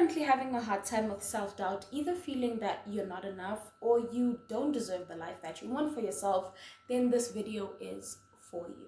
currently having a hard time with self-doubt, either feeling that you're not enough or you don't deserve the life that you want for yourself, then this video is for you.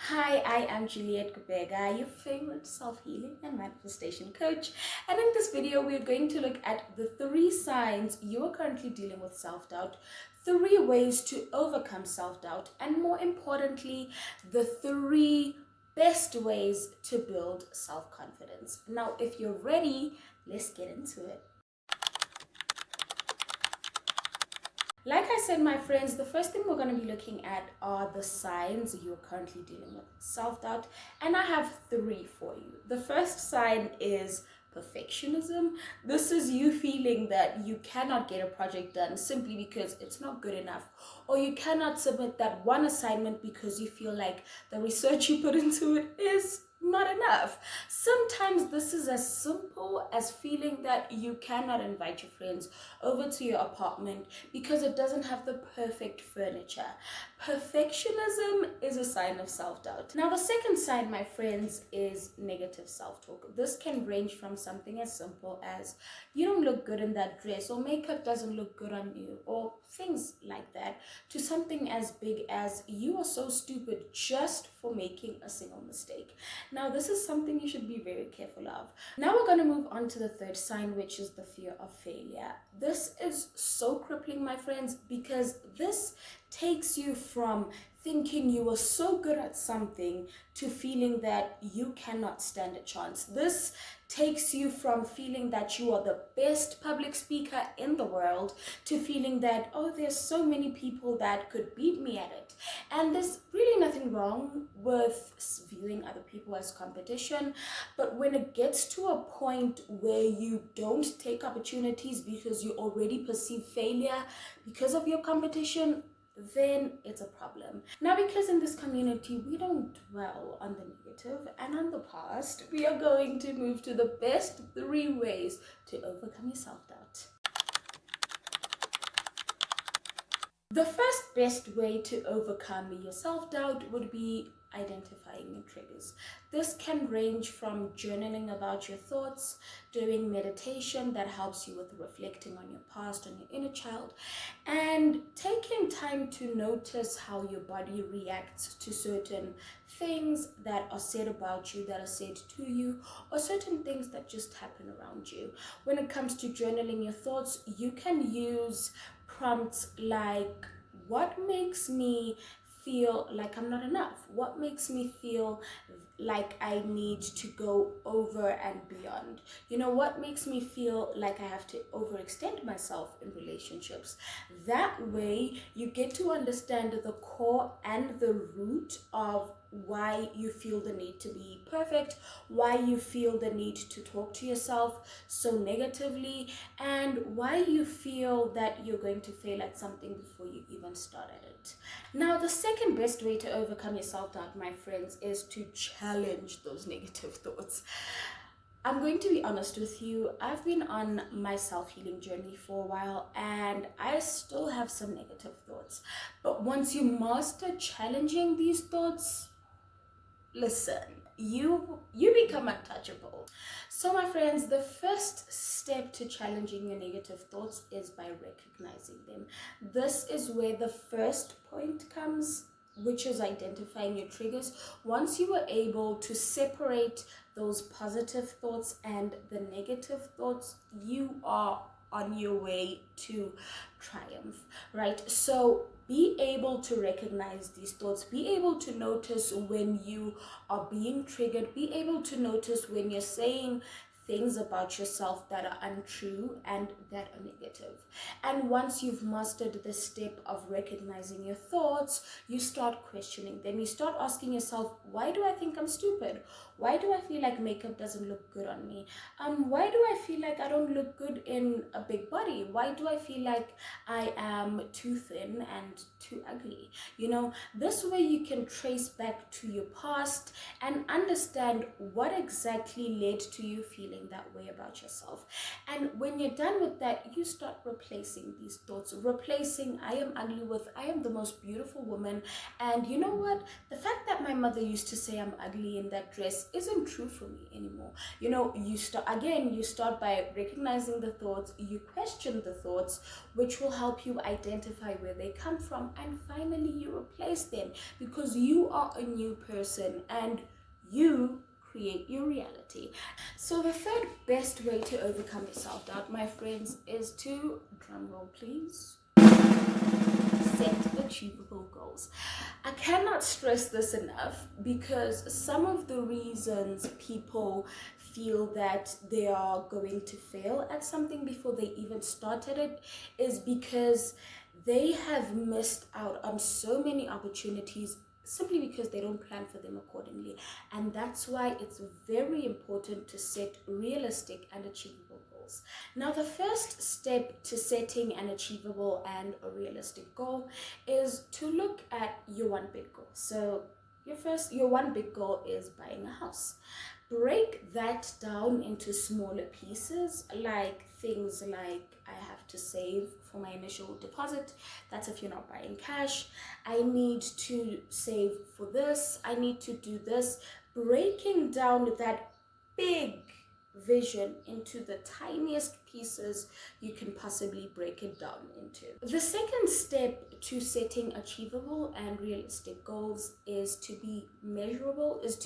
Hi, I am Juliet Kubega, your favorite self-healing and manifestation coach. And in this video, we're going to look at the 3 signs you're currently dealing with self-doubt, 3 ways to overcome self-doubt, and more importantly, the 3 best ways to build self-confidence. Now, if you're ready, let's get into it. Like I said, my friends, the first thing we're going to be looking at are the signs you're currently dealing with self-doubt, and I have 3 for you. The first sign is perfectionism. This is you feeling that you cannot get a project done simply because it's not good enough, or you cannot submit that one assignment because you feel like the research you put into it is not enough. Sometimes this is as simple as feeling that you cannot invite your friends over to your apartment because it doesn't have the perfect furniture. Perfectionism is a sign of self-doubt. Now, the second sign, my friends, is negative self-talk. This can range from something as simple as you don't look good in that dress, or makeup doesn't look good on you, or things like that, to something as big as you are so stupid just for making a single mistake. Now, this is something you should be very careful of. Now we're going to move on to the third sign, which is the fear of failure. This is so crippling, my friends, because this takes you from thinking you are so good at something to feeling that you cannot stand a chance. This takes you from feeling that you are the best public speaker in the world to feeling that, oh, there's so many people that could beat me at it. And there's really nothing wrong with viewing other people as competition, but when it gets to a point where you don't take opportunities because you already perceive failure because of your competition, then it's a problem. Now, because in this community we don't dwell on the negative and on the past, we are going to move to the best 3 ways to overcome your self-doubt. The first best way to overcome your self-doubt would be identifying your triggers. This can range from journaling about your thoughts, doing meditation that helps you with reflecting on your past and your inner child, and taking time to notice how your body reacts to certain things that are said about you, that are said to you, or certain things that just happen around you. When it comes to journaling your thoughts, you can use prompts like, what makes me feel like I'm not enough? What makes me feel like I need to go over and beyond? You know, what makes me feel like I have to overextend myself in relationships? That way you get to understand the core and the root of why you feel the need to be perfect, why you feel the need to talk to yourself so negatively, and why you feel that you're going to fail at something before you even start at it. Now, the second best way to overcome your self-doubt, my friends, is to challenge those negative thoughts. I'm going to be honest with you, I've been on my self-healing journey for a while and I still have some negative thoughts. But once you master challenging these thoughts, listen, you become untouchable. So my friends, the first step to challenging your negative thoughts is by recognizing them. This is where the first point comes, which is identifying your triggers. Once you are able to separate those positive thoughts and the negative thoughts, you are on your way to triumph, right? So be able to recognize these thoughts, be able to notice when you are being triggered, be able to notice when you're saying things about yourself that are untrue and that are negative. And once you've mastered the step of recognizing your thoughts, you start questioning them. You start asking yourself, why do I think I'm stupid? Why do I feel like makeup doesn't look good on me? Why do I feel like I don't look good in a big body? Why do I feel like I am too thin and too ugly? You know, this way you can trace back to your past and understand what exactly led to you feeling that way about yourself. And when you're done with that, you start replacing these thoughts, replacing I am ugly with I am the most beautiful woman. And you know what? The fact that my mother used to say I'm ugly in that dress isn't true for me anymore. You start by recognizing the thoughts, you question the thoughts, which will help you identify where they come from, and finally you replace them, because you are a new person and you create your reality. So the third best way to overcome your self-doubt, my friends, is to, drumroll please, set achievable goals. I cannot stress this enough, because some of the reasons people feel that they are going to fail at something before they even started it is because they have missed out on so many opportunities simply because they don't plan for them accordingly. And that's why it's very important to set realistic and achievable goals. Now, the first step to setting an achievable and a realistic goal is to look at your one big goal. So your one big goal is buying a house. Break that down into smaller pieces, like things like, I have to save for my initial deposit. That's if you're not buying cash. I need to save for this. I need to do this. Breaking down that big vision into the tiniest pieces you can possibly break it down into. The second step to setting achievable and realistic goals is to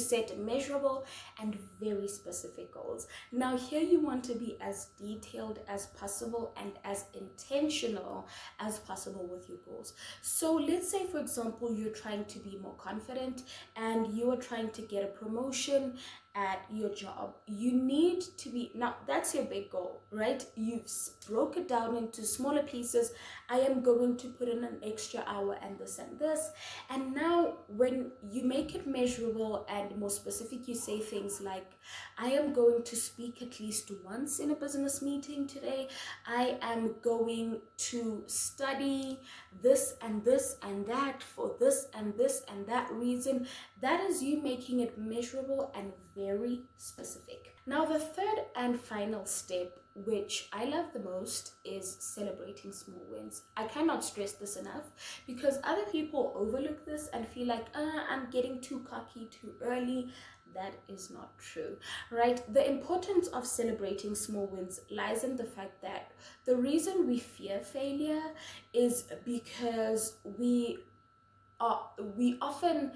set measurable and very specific goals. Now here you want to be as detailed as possible and as intentional as possible with your goals. So let's say, for example, you're trying to be more confident and you are trying to get a promotion at your job. You need to be, now that's your big goal, right? You've broke it down into smaller pieces. I am going to put in an extra hour and this and this. And now when you make it measurable and more specific, you say things like, I am going to speak at least once in a business meeting today. I am going to study this and this and that for this and this and that reason. That is you making it measurable and very specific. Now, the third and final step, which I love the most, is celebrating small wins. I cannot stress this enough, because other people overlook this and feel like, I'm getting too cocky too early. That is not true, right? The importance of celebrating small wins lies in the fact that the reason we fear failure is because we often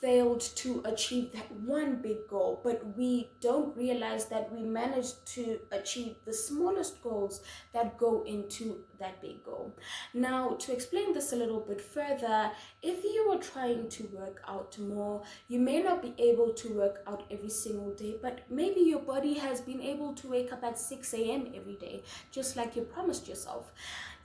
failed to achieve that one big goal, but we don't realize that we managed to achieve the smallest goals that go into that big goal. Now, to explain this a little bit further, if you are trying to work out more, you may not be able to work out every single day, but maybe your body has been able to wake up at 6 a.m. every day, just like you promised yourself.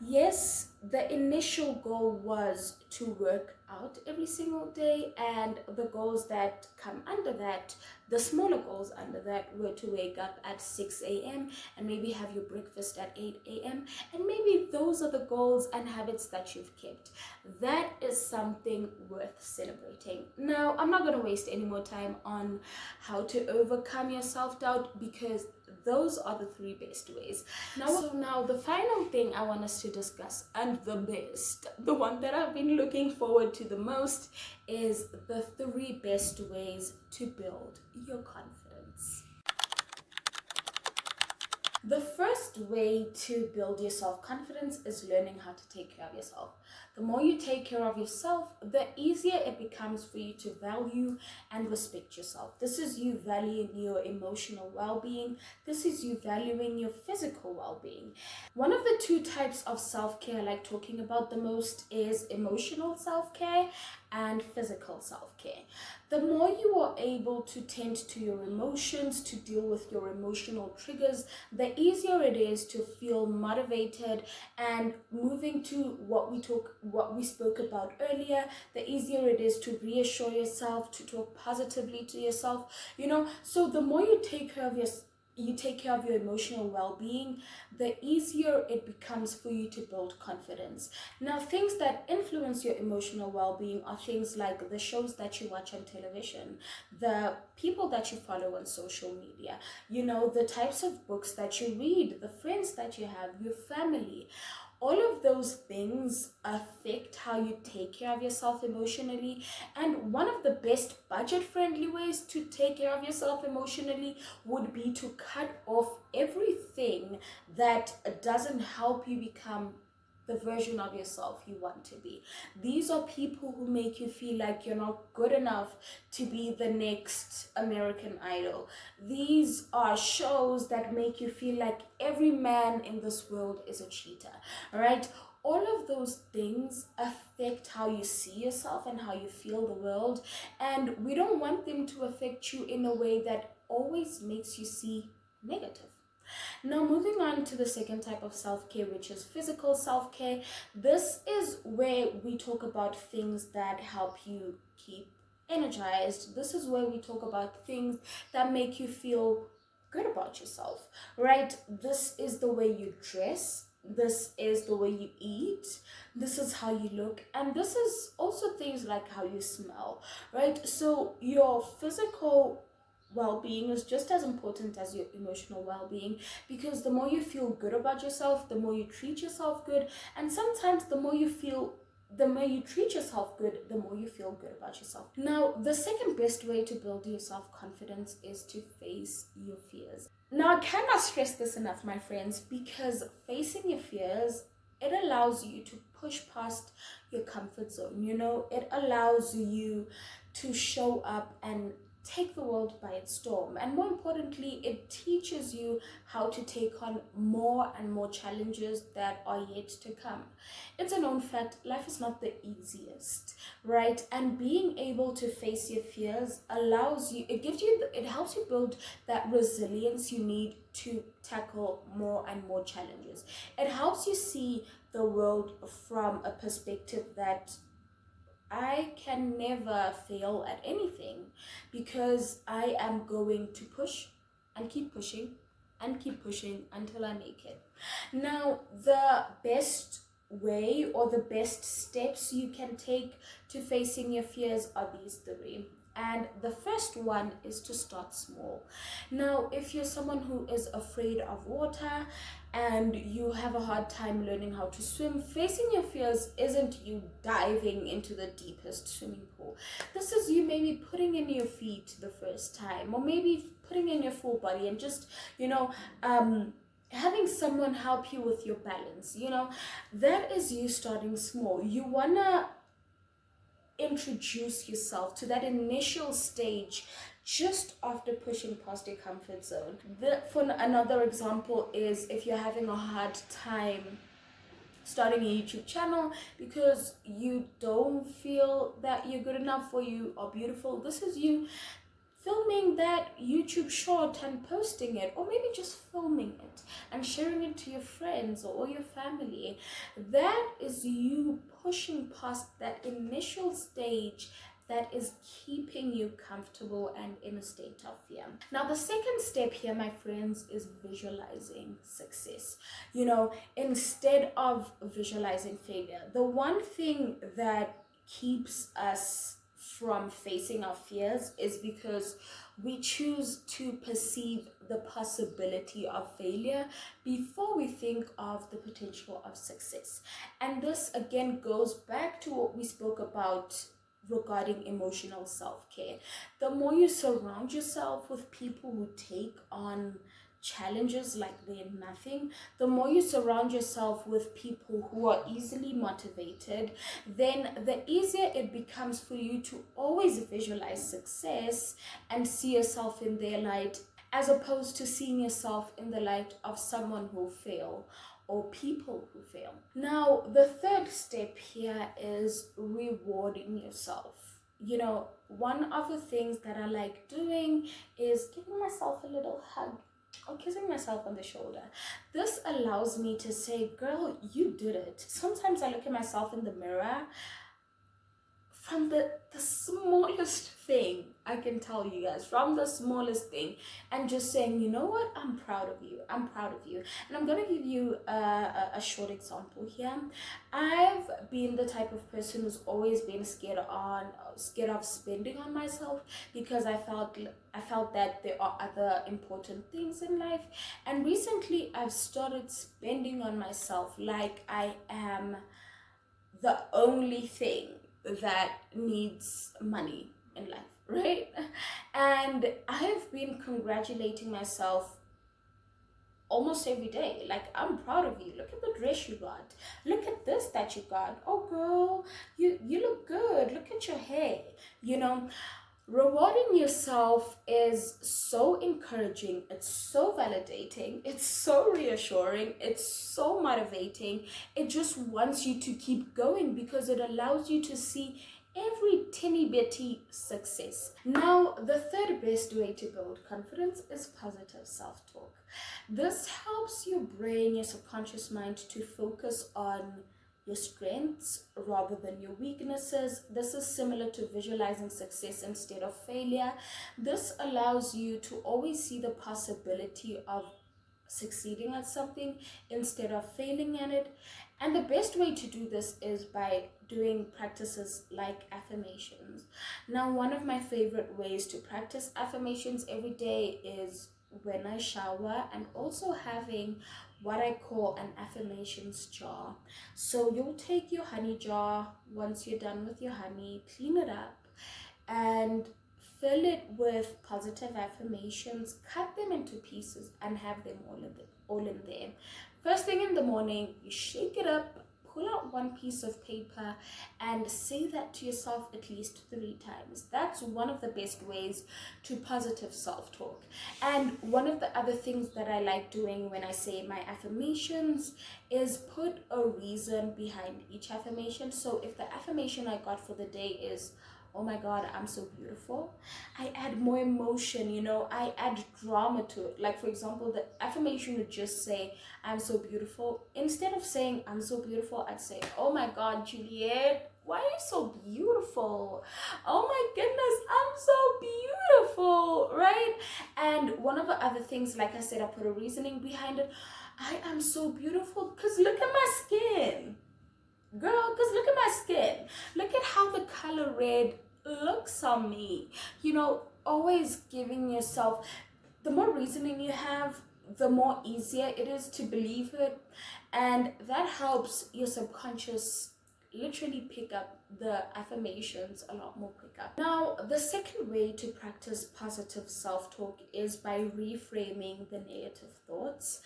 Yes, the initial goal was to work out every single day, and the goals that come under that, the smaller goals under that, were to wake up at 6 a.m. and maybe have your breakfast at 8 a.m. and maybe those are the goals and habits that you've kept. That is something worth celebrating. Now, I'm not going to waste any more time on how to overcome your self-doubt, because those are the three best ways. Now the final thing I want us to discuss, and the best, the one that I've been looking forward to the most, is the three best ways to build your confidence. The first way to build your self-confidence is learning how to take care of yourself. The more you take care of yourself, the easier it becomes for you to value and respect yourself. This is you valuing your emotional well-being. This is you valuing your physical well-being. One of the two types of self-care I like talking about the most is emotional self-care and physical self-care. The more you are able to tend to your emotions, to deal with your emotional triggers, the easier it is to feel motivated, and moving to what we spoke about earlier, the easier it is to reassure yourself, to talk positively to yourself, so the more you take care of your emotional well-being, the easier it becomes for you to build confidence. Now, things that influence your emotional well-being are things like the shows that you watch on television, the people that you follow on social media, the types of books that you read, the friends that you have, your family. All of those things affect how you take care of yourself emotionally. And one of the best budget friendly ways to take care of yourself emotionally would be to cut off everything that doesn't help you become the version of yourself you want to be. These are people who make you feel like you're not good enough to be the next American Idol. These are shows that make you feel like every man in this world is a cheater. All right? All of those things affect how you see yourself and how you feel the world, and we don't want them to affect you in a way that always makes you see negative. Now, moving on to the second type of self-care, which is physical self-care. This is where we talk about things that help you keep energized. This is where we talk about things that make you feel good about yourself, right? This is the way you dress. This is the way you eat. This is how you look. And this is also things like how you smell, right? So your physical well-being is just as important as your emotional well-being, because the more you feel good about yourself, the more you treat yourself good, and sometimes the more you treat yourself good, the more you feel good about yourself. Now, the second best way to build your self-confidence is to face your fears. Now, I cannot stress this enough, my friends, because facing your fears, it allows you to push past your comfort zone. It allows you to show up and take the world by its storm, and more importantly, it teaches you how to take on more and more challenges that are yet to come. It's a known fact, life is not the easiest, right? And being able to face your fears it helps you build that resilience you need to tackle more and more challenges. It helps you see the world from a perspective that I can never fail at anything, because I am going to push and keep pushing and keep pushing until I make it. Now, the best way or the best steps you can take to facing your fears are these three. And the first one is to start small. Now, if you're someone who is afraid of water and you have a hard time learning how to swim, facing your fears isn't you diving into the deepest swimming pool. This is you maybe putting in your feet the first time, or maybe putting in your full body and just, having someone help you with your balance. That is you starting small. You wanna introduce yourself to that initial stage just after pushing past your comfort zone. For another example is if you're having a hard time starting a YouTube channel because you don't feel that you're good enough or you are beautiful. This is you filming that YouTube short and posting it, or maybe just filming it and sharing it to your friends or your family. That is you pushing past that initial stage that is keeping you comfortable and in a state of fear. Now, the second step here, my friends, is visualizing success. Instead of visualizing failure, the one thing that keeps us from facing our fears is because we choose to perceive the possibility of failure before we think of the potential of success. And this again goes back to what we spoke about regarding emotional self-care. The more you surround yourself with people who take on challenges like they're nothing, the more you surround yourself with people who are easily motivated, then the easier it becomes for you to always visualize success and see yourself in their light, as opposed to seeing yourself in the light of someone who failed or people who fail. Now, the third step here is rewarding yourself. One of the things that I like doing is giving myself a little hug or kissing myself on the shoulder. This allows me to say, girl, you did it. Sometimes I look at myself in the mirror, from the smallest thing, I can tell you guys, from the smallest thing, and just saying, you know what, I'm proud of you. I'm proud of you. And I'm gonna give you a short example here. I've been the type of person who's always been scared of spending on myself, because I felt that there are other important things in life. And recently I've started spending on myself like I am the only thing that needs money in life, right? And I've been congratulating myself almost every day, like, I'm proud of you, look at the dress you got, look at this that you got, oh girl, you look good, look at your hair, you know. Rewarding yourself is so encouraging, it's so validating, it's so reassuring, it's so motivating. It just wants you to keep going because it allows you to see every teeny bitty success. Now, the third best way to build confidence is positive self-talk. This helps your brain, your subconscious mind, to focus on your strengths rather than your weaknesses. This is similar to visualizing success instead of failure. This allows you to always see the possibility of succeeding at something instead of failing at it. And the best way to do this is by doing practices like affirmations. Now, one of my favorite ways to practice affirmations every day is when I shower, and also having what I call an affirmations jar. So you'll take your honey jar, once you're done with your honey, clean it up and fill it with positive affirmations, cut them into pieces and have them all in there. First thing in the morning, you shake it up, pull out one piece of paper and say that to yourself at least 3 times. That's one of the best ways to positive self-talk. And one of the other things that I like doing when I say my affirmations is put a reason behind each affirmation. So if the affirmation I got for the day is, oh my God, I'm so beautiful, I add more emotion, you know, I add drama to it. Like, for example, the affirmation would just say, I'm so beautiful. Instead of saying, I'm so beautiful, I'd say, oh my God, Juliet, why are you so beautiful? Oh my goodness, I'm so beautiful, right? And one of the other things, like I said, I put a reasoning behind it. I am so beautiful because look at my skin. Girl, because look at my skin. Look at how the color red looks on me. You know, always giving yourself, the more reasoning you have, the more easier it is to believe it. And that helps your subconscious literally pick up the affirmations a lot more quicker. Now, the second way to practice positive self-talk is by reframing the negative thoughts.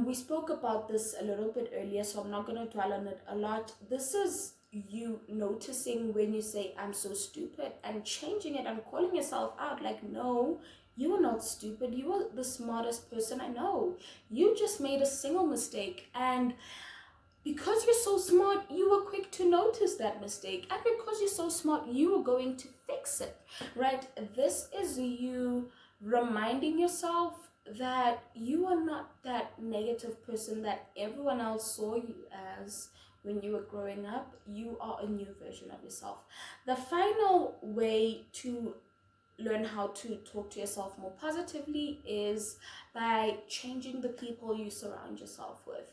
We spoke about this a little bit earlier, so I'm not going to dwell on it a lot. This is you noticing when you say, I'm so stupid, and changing it and calling yourself out like, no, you are not stupid. You are the smartest person I know. You just made a single mistake, and because you're so smart, you were quick to notice that mistake. And because you're so smart, you are going to fix it, right? This is you reminding yourself that you are not that negative person that everyone else saw you as when you were growing up. You are a new version of yourself. The final way to learn how to talk to yourself more positively is by changing the people you surround yourself with.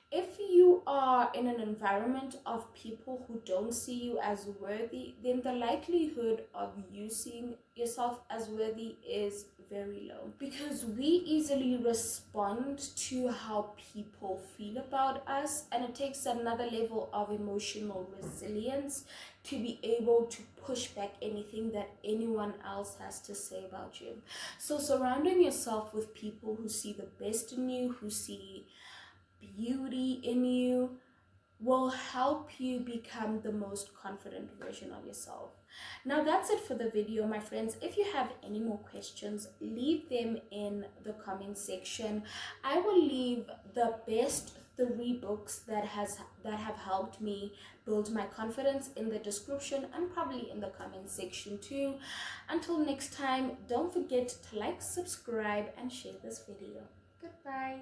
If you are in an environment of people who don't see you as worthy, then the likelihood of you seeing yourself as worthy is very low, because we easily respond to how people feel about us, and it takes another level of emotional resilience to be able to push back anything that anyone else has to say about you. So surrounding yourself with people who see the best in you, who see beauty in you, will help you become the most confident version of yourself. Now, that's it for the video, my friends. If you have any more questions, leave them in the comment section. I will leave the best 3 books that have helped me build my confidence in the description, and probably in the comment section too. Until next time, don't forget to like, subscribe, and share this video. Goodbye.